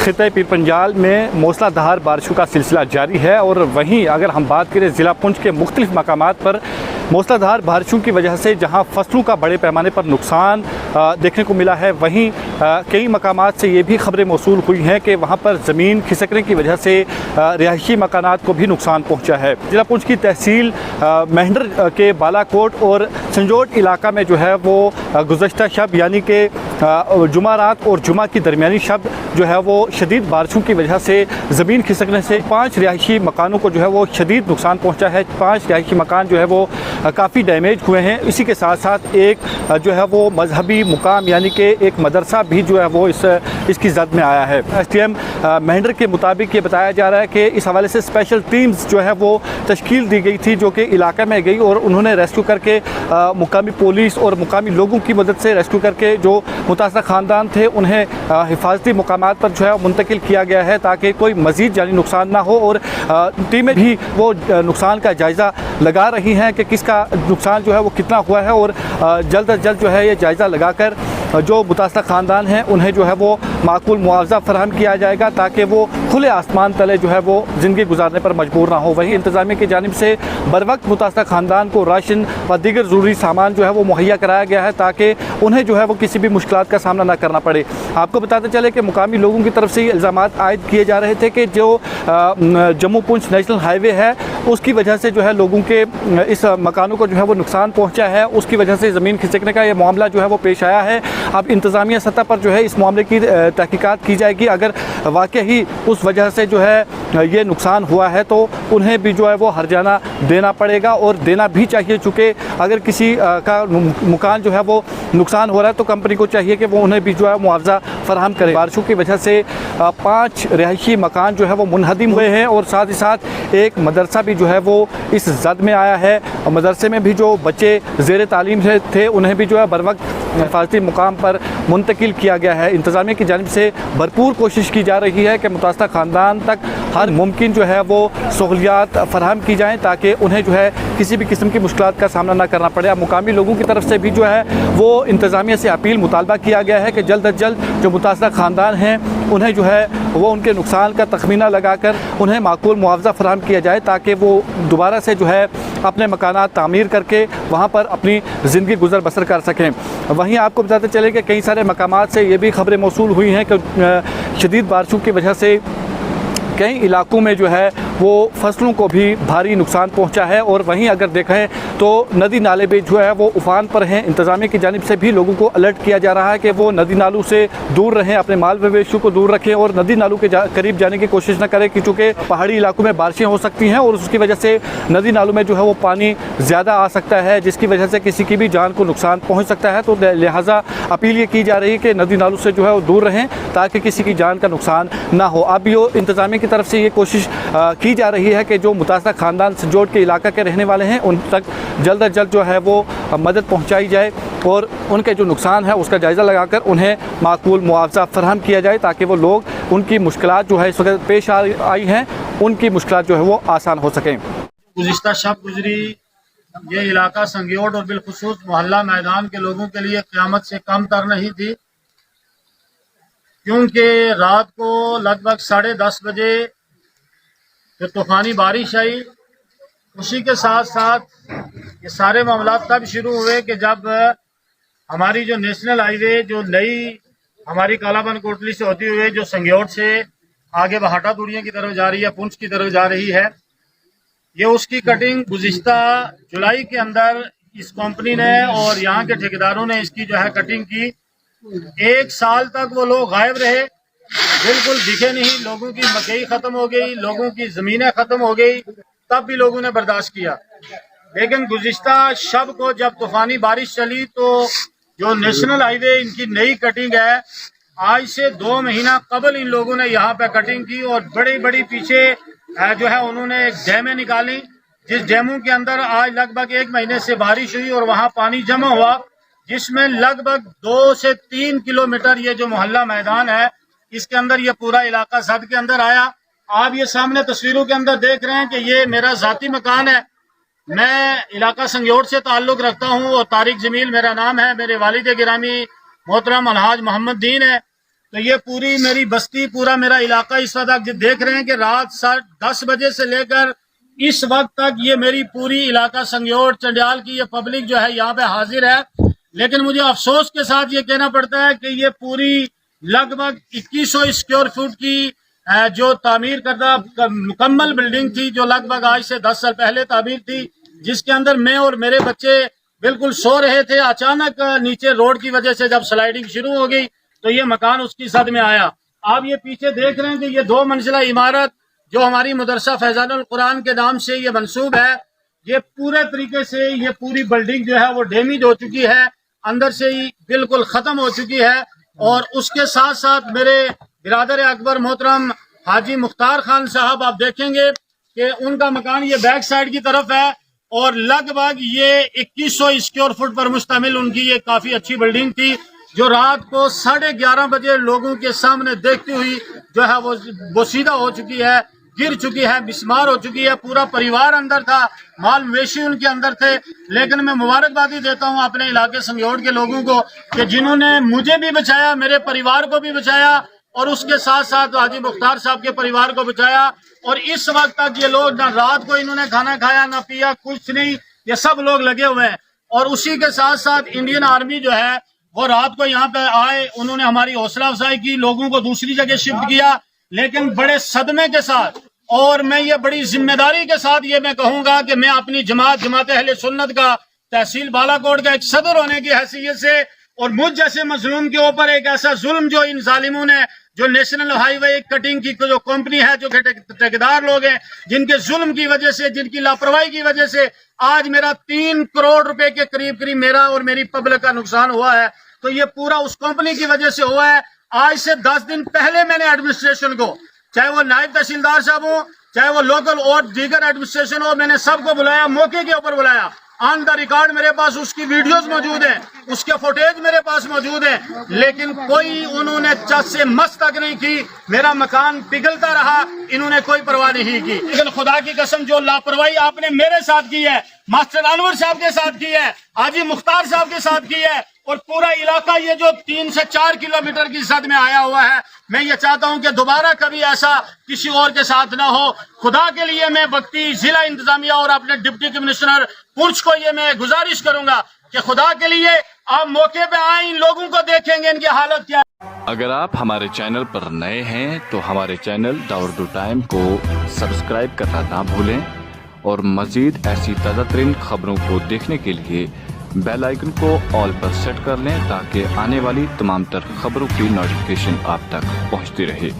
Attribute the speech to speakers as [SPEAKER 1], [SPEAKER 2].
[SPEAKER 1] خطۂ پیر پنجال میں موسلا دھار بارشوں کا سلسلہ جاری ہے اور وہیں اگر ہم بات کریں ضلع پونچھ کے مختلف مقامات پر موسلا دھار بارشوں کی وجہ سے جہاں فصلوں کا بڑے پیمانے پر نقصان دیکھنے کو ملا ہے، وہیں کئی مقامات سے یہ بھی خبریں موصول ہوئی ہیں کہ وہاں پر زمین کھسکنے کی وجہ سے رہائشی مکانات کو بھی نقصان پہنچا ہے۔ ضلع پونچھ کی تحصیل مہنڈر کے بالا کوٹ اور سنجوٹ علاقہ میں جو ہے وہ گزشتہ شب یعنی کہ جمعہ رات اور جمعہ کی درمیانی شب جو ہے وہ شدید بارشوں کی وجہ سے زمین کھسکنے سے 5 رہائشی مکانوں کو جو ہے وہ شدید نقصان پہنچا ہے۔ 5 رہائشی مکان جو ہے وہ کافی ڈیمیج ہوئے ہیں۔ اسی کے ساتھ ساتھ ایک جو ہے وہ مذہبی مقام یعنی کہ ایک مدرسہ بھی جو ہے وہ اس کی زد میں آیا ہے۔ ایس ٹی ایم مہنڈر کے مطابق یہ بتایا جا رہا ہے کہ اس حوالے سے اسپیشل ٹیمز جو ہے وہ تشکیل دی گئی تھی جو کہ علاقہ میں گئی اور انہوں نے ریسکیو کر کے مقامی پولیس اور مقامی لوگوں کی مدد سے ریسکیو کر کے جو متاثرہ خاندان تھے انہیں حفاظتی مقامات پر جو ہے منتقل کیا گیا ہے تاکہ کوئی مزید جانی نقصان نہ ہو، اور ٹیمیں بھی وہ نقصان کا جائزہ لگا رہی ہیں کہ کس کا نقصان جو ہے وہ کتنا ہوا ہے، اور جلد از جلد جو ہے یہ جائزہ لگا کر جو متاثرہ خاندان ہیں انہیں جو ہے وہ معقول معاوضہ فراہم کیا جائے گا تاکہ وہ کھلے آسمان تلے جو ہے وہ زندگی گزارنے پر مجبور نہ ہو۔ وہیں انتظامیہ کی جانب سے بروقت متاثرہ خاندان کو راشن و دیگر ضروری سامان جو ہے وہ مہیا کرایا گیا ہے تاکہ انہیں جو ہے وہ کسی بھی مشکلات کا سامنا نہ کرنا پڑے۔ آپ کو بتاتے چلے کہ مقامی لوگوں کی طرف سے یہ الزامات عائد کیے جا رہے تھے کہ جو جموں پونچھ نیشنل ہائی وے ہے اس کی وجہ سے جو ہے لوگوں کے اس مکانوں کو جو ہے وہ نقصان پہنچا ہے، اس کی وجہ سے زمین کھسکنے کا یہ معاملہ جو ہے وہ پیش آیا ہے۔ اب انتظامیہ سطح پر جو ہے اس معاملے کی تحقیقات کی جائے گی، اگر واقع ہی اس وجہ سے جو ہے یہ نقصان ہوا ہے تو انہیں بھی جو ہے وہ ہرجانہ دینا پڑے گا اور دینا بھی چاہیے، چونکہ اگر کسی کا مکان جو ہے وہ نقصان ہو رہا ہے تو کمپنی کو چاہیے کہ وہ انہیں بھی جو ہے معاوضہ فراہم کرے۔ بارشوں کی وجہ سے 5 رہائشی مکان جو ہے وہ منہدم ہوئے ہیں اور ساتھ ہی ساتھ ایک مدرسہ بھی جو ہے وہ اس زد میں آیا ہے۔ مدرسے میں بھی جو بچے زیر تعلیم تھے انہیں بھی جو ہے بروقت حفاظتی مقام پر منتقل کیا گیا ہے۔ انتظامیہ کی جانب سے بھرپور کوشش کی جا رہی ہے کہ متاثرہ خاندان تک ہر ممکن جو ہے وہ سہولیات فراہم کی جائیں تاکہ انہیں جو ہے کسی بھی قسم کی مشکلات کا سامنا نہ کرنا پڑے۔ مقامی لوگوں کی طرف سے بھی جو ہے وہ انتظامیہ سے اپیل مطالبہ کیا گیا ہے کہ جلد از جلد جو متاثرہ خاندان ہیں انہیں جو ہے وہ ان کے نقصان کا تخمینہ لگا کر انہیں معقول معاوضہ فراہم کیا جائے تاکہ وہ دوبارہ سے جو ہے اپنے مکانات تعمیر کر کے وہاں پر اپنی زندگی گزر بسر کر سکیں۔ وہیں آپ کو بتاتے چلے کہ کئی سارے مقامات سے یہ بھی خبریں موصول ہوئی ہیں کہ شدید بارشوں کی وجہ سے کئی علاقوں میں جو ہے وہ فصلوں کو بھی بھاری نقصان پہنچا ہے، اور وہیں اگر دیکھیں تو ندی نالے بھی جو ہے وہ افان پر ہیں۔ انتظامیہ کی جانب سے بھی لوگوں کو الرٹ کیا جا رہا ہے کہ وہ ندی نالوں سے دور رہیں، اپنے مال مویشیوں کو دور رکھیں اور ندی نالوں کے قریب جانے کی کوشش نہ کریں چونکہ پہاڑی علاقوں میں بارشیں ہو سکتی ہیں اور اس کی وجہ سے ندی نالوں میں جو ہے وہ پانی زیادہ آ سکتا ہے جس کی وجہ سے کسی کی بھی جان کو نقصان پہنچ سکتا ہے، تو لہٰذا اپیل یہ کی جا رہی ہے کہ ندی نالوں سے جو ہے وہ دور رہیں تاکہ کسی کی جان کا نقصان نہ ہو۔ اب یہ انتظامیہ کی طرف سے یہ کوشش کی جا رہی ہے کہ جو متاثرہ خاندان سنجوٹ کے علاقہ کے رہنے والے ہیں ان تک جلد از جلد جو ہے وہ مدد پہنچائی جائے اور ان کے جو نقصان ہے اس کا جائزہ لگا کر انہیں معقول معاوضہ فراہم کیا جائے تاکہ وہ لوگ ان کی مشکلات جو ہے اس وقت پیش آئی ہیں ان کی مشکلات جو ہے وہ آسان ہو سکیں۔
[SPEAKER 2] گزشتہ شب گزری یہ علاقہ سنگیوٹ اور بالخصوص محلہ میدان کے لوگوں کے لیے قیامت سے کم تر نہیں تھی، کیونکہ رات کو لگ بھگ 10:30 بجے جو طوفانی بارش آئی اسی کے ساتھ ساتھ یہ سارے معاملات تب شروع ہوئے کہ جب ہماری جو نیشنل ہائی وے جو نئی ہماری کالا بند کوٹلی سے ہوتی ہوئے جو سنگیوٹ سے آگے بہاٹا دوڑیاں کی طرف جا رہی ہے، پونچھ کی طرف جا رہی ہے، یہ اس کی کٹنگ گزشتہ جولائی کے اندر اس کمپنی نے اور یہاں کے ٹھیکیداروں نے اس کی جو ہے کٹنگ کی۔ 1 سال تک وہ لوگ غائب رہے، بالکل دکھے نہیں، لوگوں کی مکئی ختم ہو گئی، لوگوں کی زمینیں ختم ہو گئی، تب بھی لوگوں نے برداشت کیا۔ لیکن گزشتہ شب کو جب طوفانی بارش چلی تو جو نیشنل ہائی وے ان کی نئی کٹنگ ہے، آج سے 2 مہینہ قبل ان لوگوں نے یہاں پہ کٹنگ کی اور بڑی بڑی پیچھے جو ہے انہوں نے ایک ڈیمیں نکالی، جس ڈیموں کے اندر آج لگ بھگ 1 مہینے سے بارش ہوئی اور وہاں پانی جمع ہوا، جس میں لگ بھگ 2 سے 3 کلومیٹر یہ جو محلہ میدان ہے اس کے اندر یہ پورا علاقہ زد کے اندر آیا۔ آپ یہ سامنے تصویروں کے اندر دیکھ رہے ہیں کہ یہ میرا ذاتی مکان ہے، میں علاقہ سنگیوٹ سے تعلق رکھتا ہوں اور طارق جمیل میرا نام ہے، میرے والد گرامی محترم الحاج محمد دین ہے۔ تو یہ پوری میری بستی، پورا میرا علاقہ اس وقت آپ دیکھ رہے ہیں کہ رات 10 بجے سے لے کر اس وقت تک یہ میری پوری علاقہ سنگیوٹ چنڈیال کی یہ پبلک جو ہے یہاں پہ حاضر ہے. لیکن مجھے افسوس کے ساتھ یہ کہنا پڑتا ہے کہ یہ پوری لگ بھگ 2100 اسکوائر فٹ کی جو تعمیر کردہ مکمل بلڈنگ تھی، جو لگ بھگ آج سے 10 سال پہلے تعمیر تھی، جس کے اندر میں اور میرے بچے بالکل سو رہے تھے. اچانک نیچے روڈ کی وجہ سے جب سلائیڈنگ شروع ہو گئی تو یہ مکان اس کی صد میں آیا. آپ یہ پیچھے دیکھ رہے ہیں کہ یہ 2 منزلہ عمارت جو ہماری مدرسہ فیضان القرآن کے نام سے یہ منسوب ہے، یہ پورے طریقے سے یہ پوری بلڈنگ جو ہے وہ ڈیمیج ہو چکی ہے، اندر سے ہی بالکل ختم ہو چکی ہے. اور اس کے ساتھ ساتھ میرے برادر اکبر محترم حاجی مختار خان صاحب، آپ دیکھیں گے کہ ان کا مکان یہ بیک سائڈ کی طرف ہے، اور لگ بھگ یہ 2100 اسکوائر فٹ پر مشتمل ان کی یہ کافی اچھی بلڈنگ تھی، جو رات کو 11:30 بجے لوگوں کے سامنے دیکھتی ہوئی جو ہے وہ بوسیدہ ہو چکی ہے، گر چکی ہے، بسمار ہو چکی ہے. پورا پریوار اندر تھا، مال مویشی ان کے اندر تھے. لیکن میں مبارکبادی دیتا ہوں اپنے علاقے سنگیوٹ کے لوگوں کو کہ جنہوں نے مجھے بھی بچایا، میرے پریوار کو بھی بچایا، اور اس کے ساتھ ساتھ حاجی مختار صاحب کے پریوار کو بچایا. اور اس وقت تک یہ لوگ نہ رات کو انہوں نے کھانا کھایا نہ پیا، کچھ نہیں، یہ سب لوگ لگے ہوئے ہیں. اور اسی کے ساتھ ساتھ انڈین آرمی جو ہے وہ رات کو یہاں پہ آئے، انہوں نے ہماری حوصلہ افزائی کی، لوگوں کو دوسری جگہ شفٹ کیا، لیکن بڑے صدمے کے ساتھ. اور میں یہ بڑی ذمہ داری کے ساتھ یہ میں کہوں گا کہ میں اپنی جماعت اہل سنت کا تحصیل بالا کوٹ کا ایک صدر ہونے کی حیثیت سے، اور مجھ جیسے مظلوم کے اوپر ایک ایسا ظلم جو ان ظالموں نے، جو نیشنل ہائی وے کٹنگ کی جو کمپنی ہے، جو ٹھیکیدار لوگ ہیں، جن کے ظلم کی وجہ سے، جن کی لاپرواہی کی وجہ سے آج میرا 3 کروڑ روپے کے قریب میرا اور میری پبلک کا نقصان ہوا ہے. تو یہ پورا اس کمپنی کی وجہ سے ہوا ہے. آج سے 10 دن پہلے میں نے ایڈمنسٹریشن کو، چاہے وہ نائب تحصیلدار صاحب ہوں، چاہے وہ لوکل اور دیگر ایڈمنسٹریشن ہو، میں نے سب کو بلایا، موقع کے اوپر بلایا. آن دا ریکارڈ میرے پاس اس کی ویڈیوز موجود ہیں، اس کے فوٹیج میرے پاس موجود ہیں، لیکن کوئی انہوں نے چس سے مس تک نہیں کی. میرا مکان پگھلتا رہا، انہوں نے کوئی پرواہ نہیں کی. لیکن خدا کی قسم جو لاپرواہی آپ نے میرے ساتھ کی ہے، ماسٹر انور صاحب کے ساتھ کی ہے، حاجی مختار صاحب کے ساتھ کی ہے، اور پورا علاقہ یہ جو 3 سے 4 کلومیٹر کی سطح میں آیا ہوا ہے، میں یہ چاہتا ہوں کہ دوبارہ کبھی ایسا کسی اور کے ساتھ نہ ہو. خدا کے لیے میں وقتی ضلع انتظامیہ اور اپنے ڈپٹی کمشنر پونچھ کو یہ میں گزارش کروں گا کہ خدا کے لیے آپ موقع پہ آئیں، ان لوگوں کو دیکھیں گے ان کی حالت کیا ہے.
[SPEAKER 1] اگر آپ ہمارے چینل پر نئے ہیں تو ہمارے چینل دا اردو ٹائم کو سبسکرائب کرنا نہ بھولیں، اور مزید ایسی تازہ ترین خبروں کو دیکھنے کے لیے بیل آئیکن کو آل پر سیٹ کر لیں تاکہ آنے والی تمام تر خبروں کی نوٹیفیکیشن آپ تک پہنچتی رہے.